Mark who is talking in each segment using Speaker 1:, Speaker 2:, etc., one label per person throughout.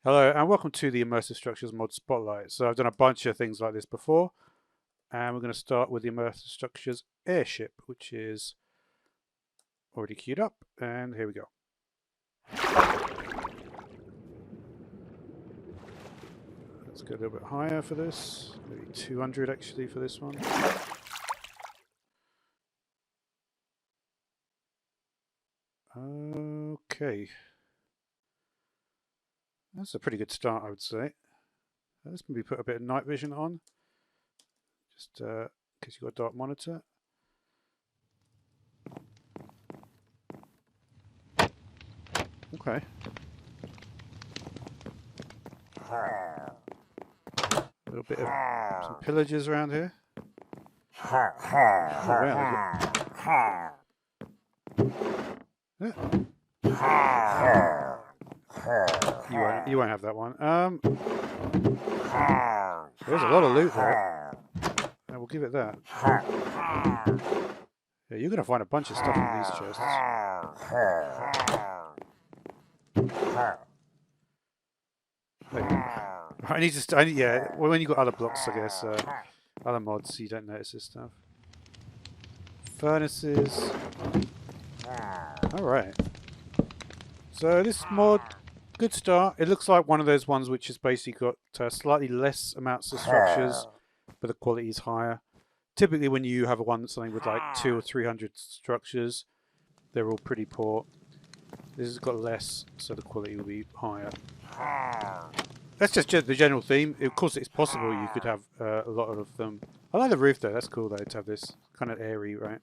Speaker 1: Hello and welcome to the Immersive Structures Mod Spotlight. So I've done a bunch of things like this before, and we're going to start with the Immersive Structures Airship, which is already queued up, and here we go. Let's go a little bit higher for this, maybe 200 actually for this one. Okay. That's a pretty good start, I would say. Let's maybe put a bit of night vision on, just because you've got a dark monitor. Okay. A little bit of some pillagers around here. Oh, wow. You won't have that one. There's a lot of loot there. We'll give it that. Yeah, you're going to find a bunch of stuff in these chests. I need to. Yeah, well, when you've got other blocks, I guess, other mods, you don't notice this stuff. Furnaces. Alright. So this mod, good start. It looks like one of those ones which has basically got slightly less amounts of structures, but the quality is higher. Typically when you have a one that's something with like 200 or 300 structures, they're all pretty poor. This has got less, so the quality will be higher. That's just the general theme. Of course, it's possible you could have a lot of them. I like the roof though. That's cool though to have this kind of airy, right?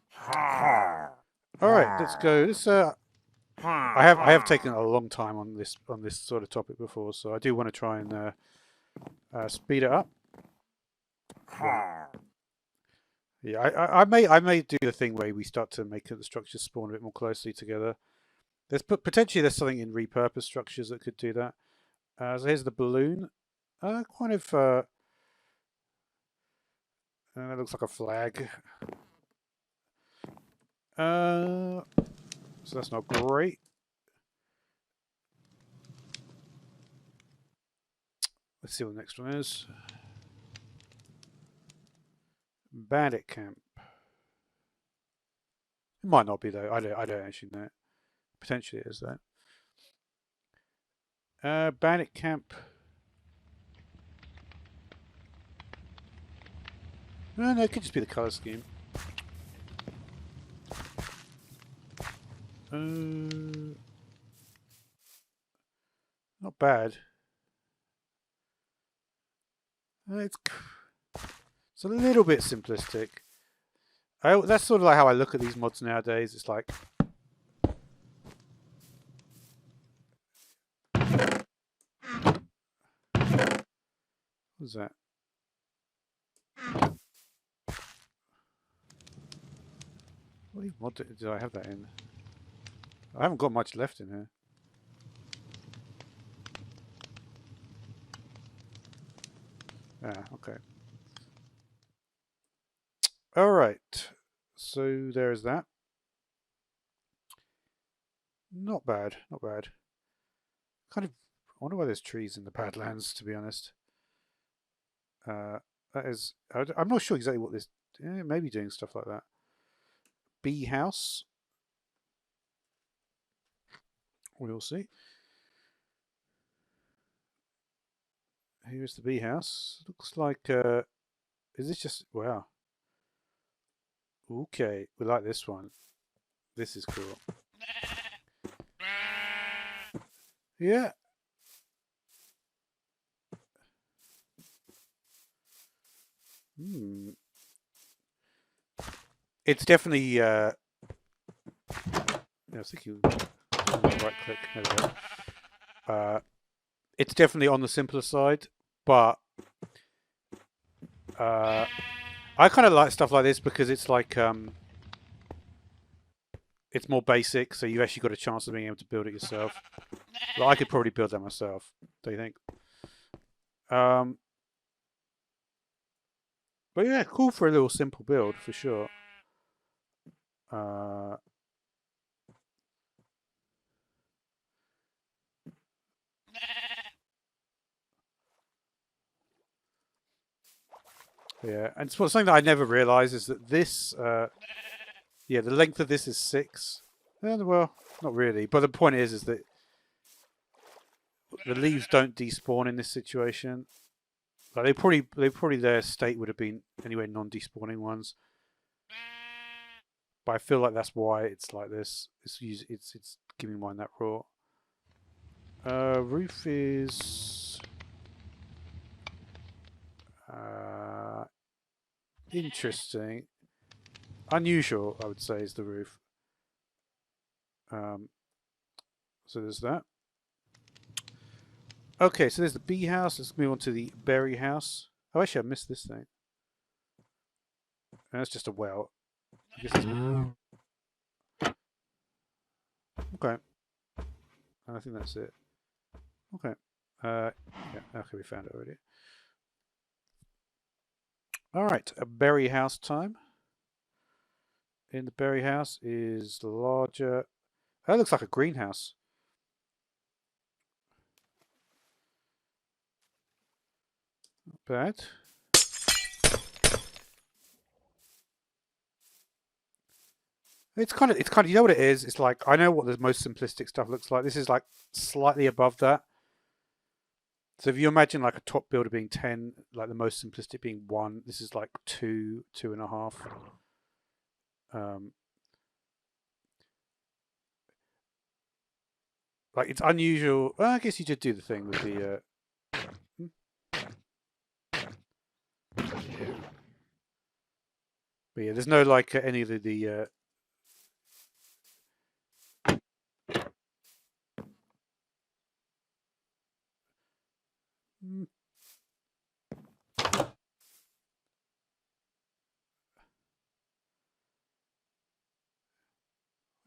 Speaker 1: All right, let's go. This I have taken a long time on this sort of topic before, so I do want to try and speed it up. Yeah, I may do the thing where we start to make the structures spawn a bit more closely together. Potentially there's something in repurposed structures that could do that. So here's the balloon. Kind of that looks like a flag. So that's not great. Let's see what the next one is. Bandit camp. It might not be though. I don't actually know. Potentially it is that. Bandit camp. No, it could just be the color scheme. Not bad. It's a little bit simplistic. That's sort of like how I look at these mods nowadays. It's like what's that? What mod did I have that in? I haven't got much left in here. Okay. All right. So there's that. Not bad. Not bad. Kind of. I wonder why there's trees in the Badlands. To be honest. That is. I'm not sure exactly what this. Maybe doing stuff like that. Bee house. We'll see. Here's the bee house. Looks like. Is this just. Wow. Okay. We like this one. This is cool. Yeah. It's definitely. I think you right click. There we go. It's definitely on the simpler side, but I kind of like stuff like this because it's like it's more basic, so you actually got a chance of being able to build it yourself. Like, I could probably build that myself. Do you think? But yeah, cool for a little simple build for sure. Yeah, and something that I never realised is that this, yeah, the length of this is 6. Well, not really, but the point is that the leaves don't despawn in this situation. Like they probably their state would have been anyway non-despawning ones, but I feel like that's why it's like this. It's giving mine that raw. Roof is interesting, unusual. I would say is the roof. So there's that. Okay, so there's the bee house. Let's move on to the berry house. Oh, actually, I missed this thing. And that's just a well. I guess it's... Okay. I think that's it. Okay. Yeah, okay, we found it already. Alright, a berry house time. In the berry house is larger. That looks like a greenhouse. Not bad. It's kind of, you know what it is? It's like, I know what the most simplistic stuff looks like. This is like slightly above that. So if you imagine like a top builder being 10, like the most simplistic being 1, this is like 2, 2.5. Like it's unusual. Well, I guess you did do the thing with the. But yeah, there's no like any of the.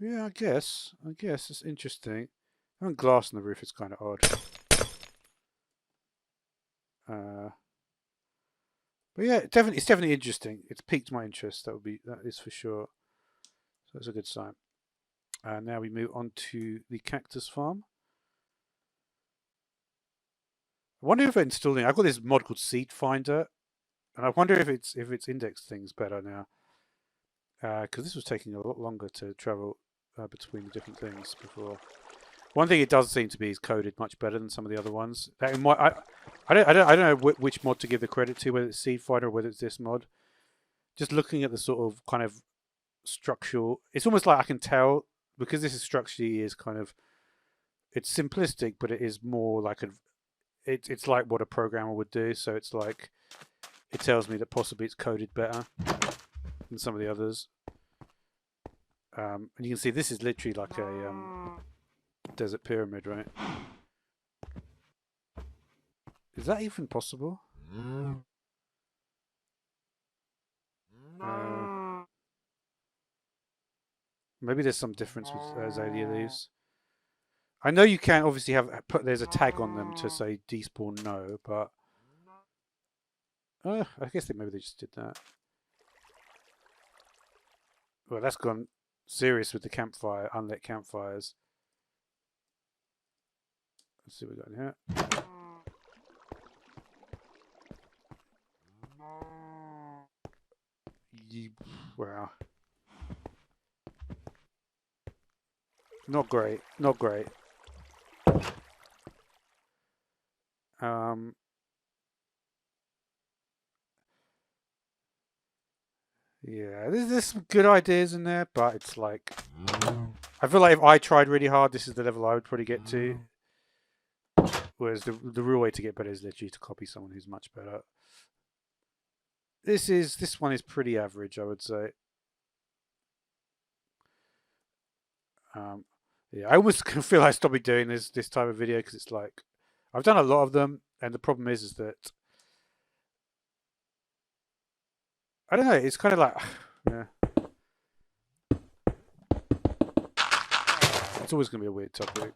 Speaker 1: Yeah, I guess it's interesting. Having glass on the roof is kind of odd. But yeah, it's definitely interesting. It's piqued my interest. That is for sure. So that's a good sign. Now we move on to the cactus farm. I wonder if it's installing. I've got this mod called Seed Finder, and I wonder if it's indexed things better now. Because this was taking a lot longer to travel between the different things before. One thing it does seem to be is coded much better than some of the other ones. I don't know which mod to give the credit to, whether it's Seed Finder or whether it's this mod. Just looking at the sort of kind of structural, it's almost like I can tell because this is structurally is kind of, it's simplistic, but it is more like it's like what a programmer would do. So it's like it tells me that possibly it's coded better than some of the others. And you can see this is literally like a desert pyramid, right? Is that even possible? Maybe there's some difference with azalea leaves. I know you can obviously there's a tag on them to say despawn no, but I guess maybe they just did that. Well, that's gone serious with the campfire, unlit campfires. Let's see what we got in here. Wow. Not great. Not great. Yeah, there's some good ideas in there, but it's like I feel like if I tried really hard, this is the level I would probably get to. Whereas the real way to get better is literally to copy someone who's much better. This one is pretty average, I would say. Yeah, I almost feel like stopping doing this type of video because it's like I've done a lot of them, and the problem is that I don't know. It's kind of like yeah, it's always going to be a weird topic.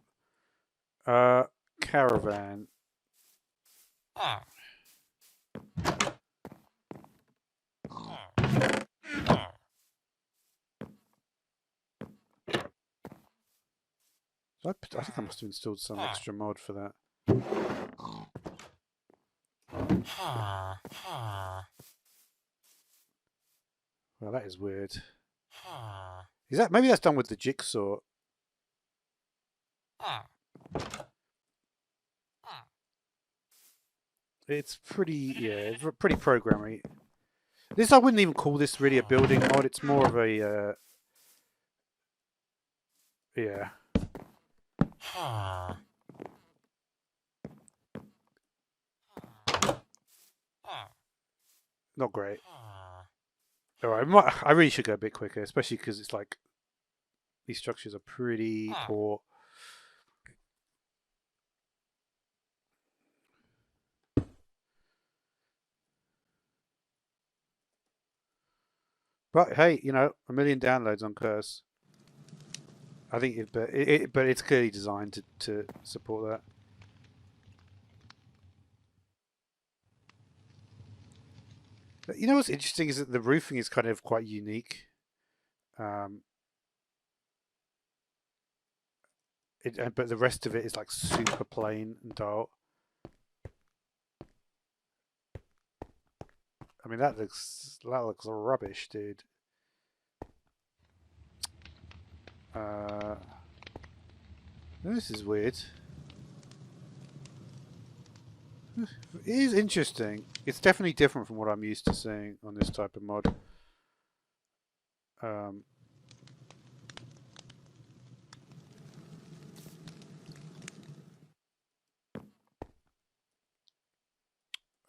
Speaker 1: Caravan. I think I must have installed some extra mod for that. Well, that is weird. Is that maybe that's done with the jigsaw? It's pretty, yeah, pretty programmy. This I wouldn't even call this really a building mod. It's more of a, yeah, not great. All right, I really should go a bit quicker, especially because it's like these structures are pretty poor. But hey, you know, 1 million downloads on Curse. I think but it's clearly designed to support that. But you know what's interesting is that the roofing is kind of quite unique. But the rest of it is like super plain and dull. I mean, that looks rubbish, dude. This is weird. It is interesting. It's definitely different from what I'm used to seeing on this type of mod.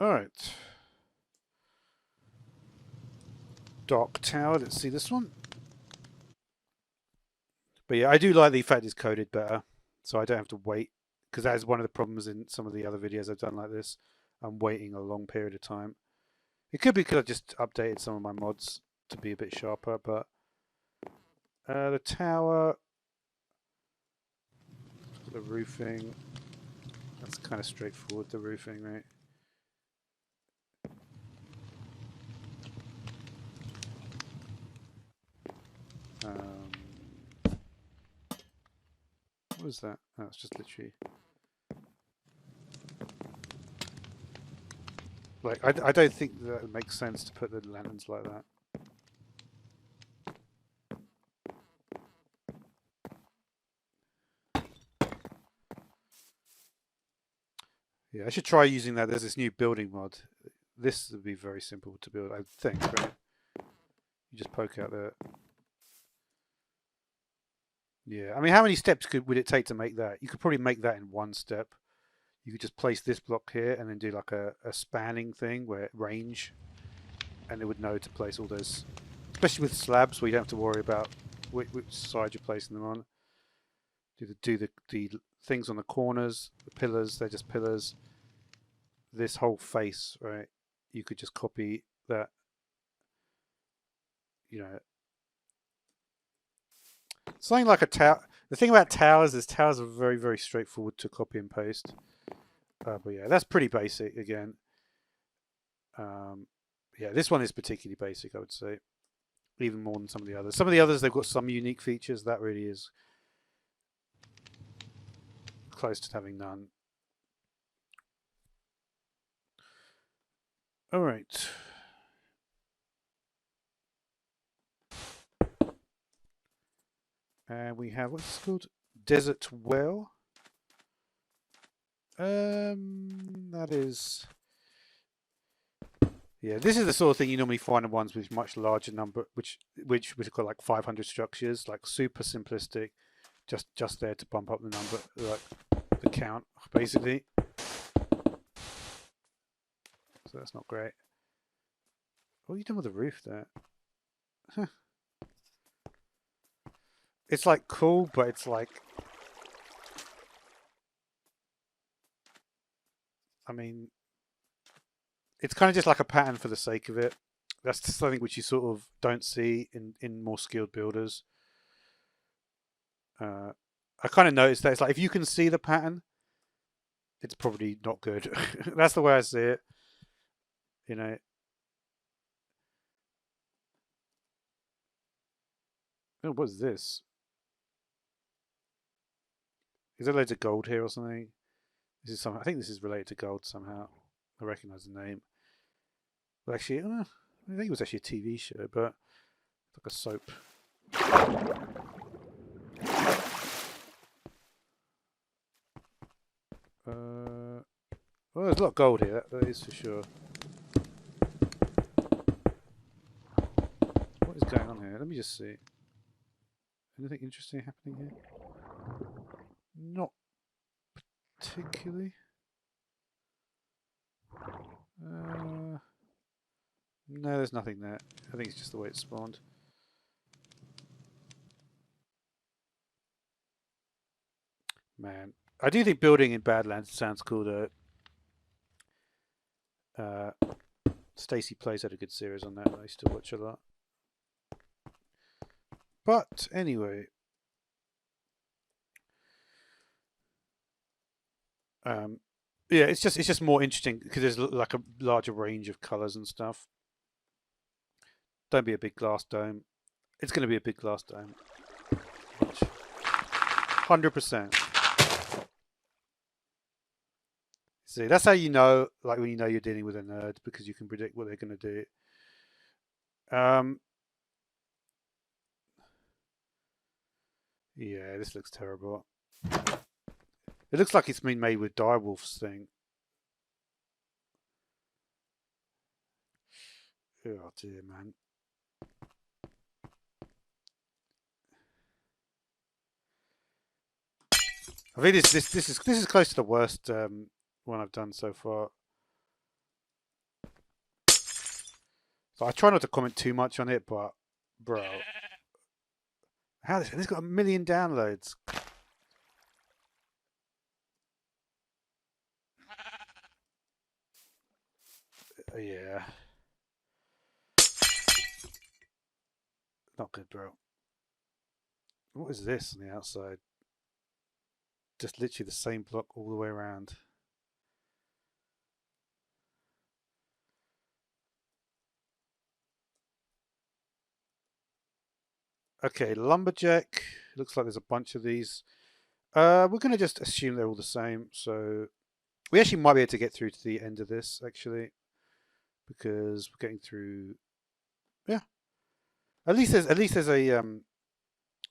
Speaker 1: Alright. Dock tower, let's see this one. But yeah, I do like the fact it's coded better, so I don't have to wait, because that is one of the problems in some of the other videos I've done like this. I'm waiting a long period of time. It could be because I've just updated some of my mods to be a bit sharper, but the tower, the roofing, that's kind of straightforward, the roofing, right? What was that? Oh, it's just literally... Like, I don't think that it makes sense to put the lanterns like that. Yeah, I should try using that. There's this new building mod. This would be very simple to build, I think, right? You just poke out the... Yeah, I mean, how many steps would it take to make that? You could probably make that in one step. You could just place this block here and then do like a spanning thing where range, and it would know to place all those, especially with slabs where you don't have to worry about which side you're placing them on. Do the things on the corners, the pillars, they're just pillars. This whole face, right? You could just copy that, you know. Something like a tower. The thing about towers is towers are very, very straightforward to copy and paste. But yeah, that's pretty basic again. Yeah, this one is particularly basic, I would say, even more than some of the others. Some of the others, they've got some unique features. That really is close to having none. All right. And we have, what's it called? Desert Well. That is... Yeah, this is the sort of thing you normally find in ones with much larger number, which we've got like 500 structures, like super simplistic, just there to bump up the number, like the count, basically. So that's not great. What are you doing with the roof there? Huh. It's like cool, but it's like, I mean, it's kind of just like a pattern for the sake of it. That's something which you sort of don't see in more skilled builders. I kind of noticed that it's like if you can see the pattern, it's probably not good. That's the way I see it. You know. Oh, what's this? Is there loads of gold here or something? This is something. I think this is related to gold somehow. I recognise the name. But actually, I think it was actually a TV show, but Like a soap. Well, there's a lot of gold here, that is for sure. What is going on here? Let me just see. Anything interesting happening here? Not particularly. No, there's nothing there. I think it's just the way it spawned. Man, I do think building in Badlands sounds cool though. Stacey Plays had a good series on that. I used to watch a lot. But anyway, yeah, it's just more interesting because there's like a larger range of colors and stuff. Don't be a big glass dome. It's going to be a big glass dome. 100%. See, that's how you know, like when you know you're dealing with a nerd, because you can predict what they're going to do. Yeah, this looks terrible. It looks like it's been made with Direwolf's thing. Oh dear, man. I think this is close to the worst one I've done so far. So I try not to comment too much on it, but bro, how this got 1 million downloads. Yeah, not good, bro. What is this on the outside? Just literally the same block all the way around. Okay, lumberjack. Looks like there's a bunch of these. We're going to just assume they're all the same. So we actually might be able to get through to the end of this, actually, because we're getting through. Yeah, at least there's a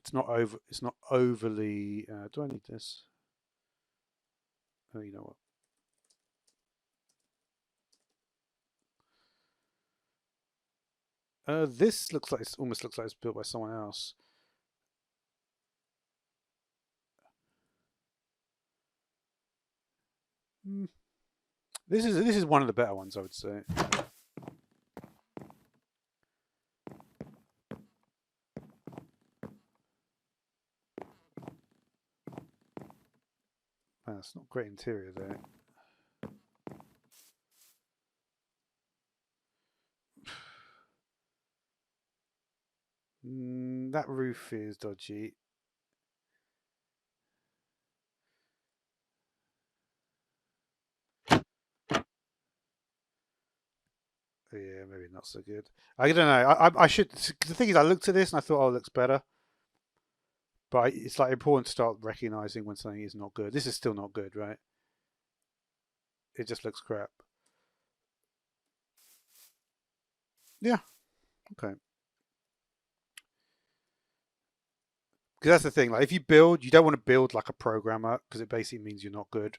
Speaker 1: It's not over. It's not overly. Do I need this? Oh, you know what? This looks like almost looks like it's built by someone else. This is one of the better ones, I would say. Man, it's not great interior there. That roof is dodgy. Yeah, maybe not so good. I don't know. I should. The thing is, I looked at this and I thought, oh, it looks better. But it's like important to start recognizing when something is not good. This is still not good, right? It just looks crap. Yeah. Okay. Because that's the thing. Like, if you build, you don't want to build like a programmer because it basically means you're not good.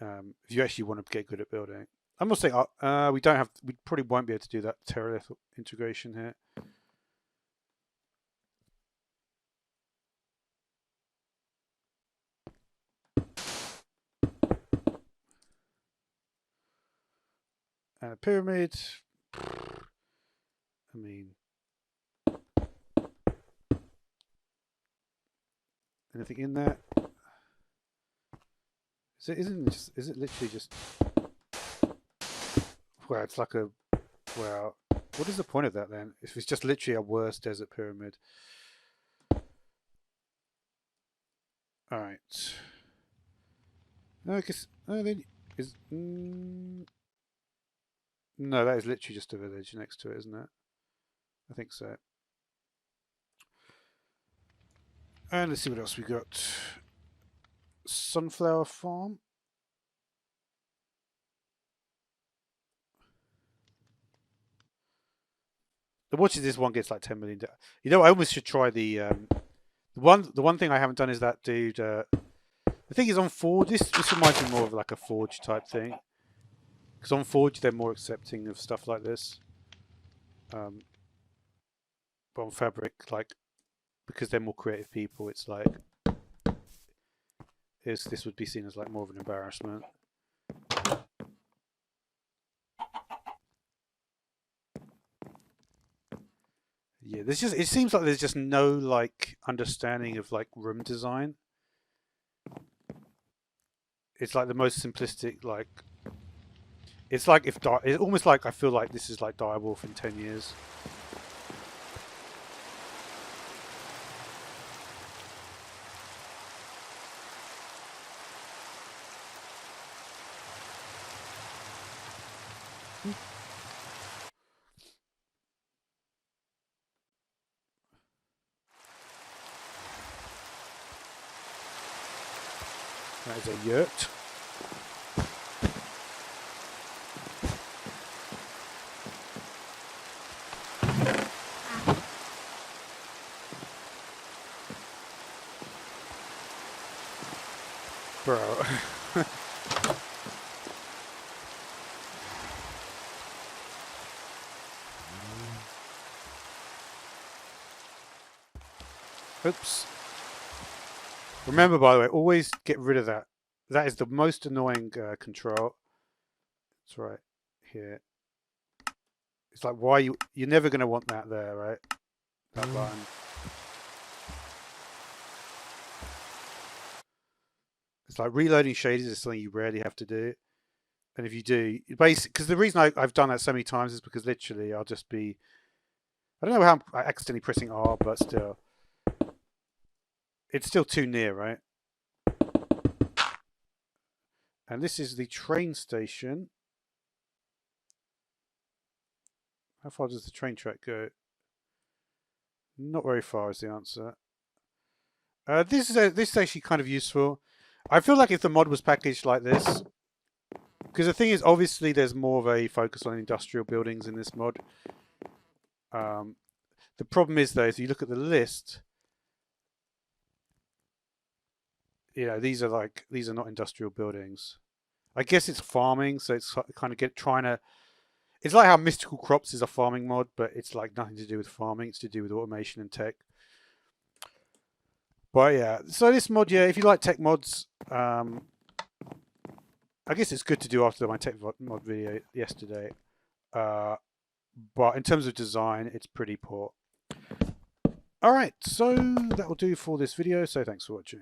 Speaker 1: If you actually want to get good at building, I must say, we don't have. We probably won't be able to do that Teralith integration here. And a pyramid. I mean, anything in there? Is it literally just? Well, it's like a. Well, what is the point of that then? If it's just literally a worse desert pyramid. All right. No, I guess. No, then is. No, that is literally just a village next to it, isn't it? I think so. And let's see what else we got. Sunflower farm. watches this one gets like 10 million. You know, I almost should try the one thing I haven't done is that dude. The thing is on Forge. This reminds me more of like a Forge type thing, because on Forge they're more accepting of stuff like this. But on Fabric, like, because they're more creative people, it's like this would be seen as like more of an embarrassment. Yeah, it seems like there's just no like understanding of like room design. It's like the most simplistic, like it's like it's almost like I feel like this is like Direwolf in 10 years. That is a yurt. Bro. Oops. Remember, by the way, always get rid of that. That is the most annoying control. It's right here. It's like, why you're never going to want that there, right? That button. It's like reloading shaders is something you rarely have to do. And if you do, basically, because the reason I've done that so many times is because literally I'll just be, I don't know how I'm accidentally pressing R, but still. It's still too near, right? And this is the train station. How far does the train track go? Not very far is the answer. This is actually kind of useful. I feel like if the mod was packaged like this, because the thing is, obviously, there's more of a focus on industrial buildings in this mod. The problem is, though, if you look at the list, you know, these are not industrial buildings. I guess it's farming, so it's kind of trying to. It's like how Mystical Crops is a farming mod, but it's like nothing to do with farming. It's to do with automation and tech. But yeah, so this mod, yeah, if you like tech mods, I guess it's good to do after my tech mod video yesterday. But in terms of design, it's pretty poor. All right, so that will do for this video. So thanks for watching.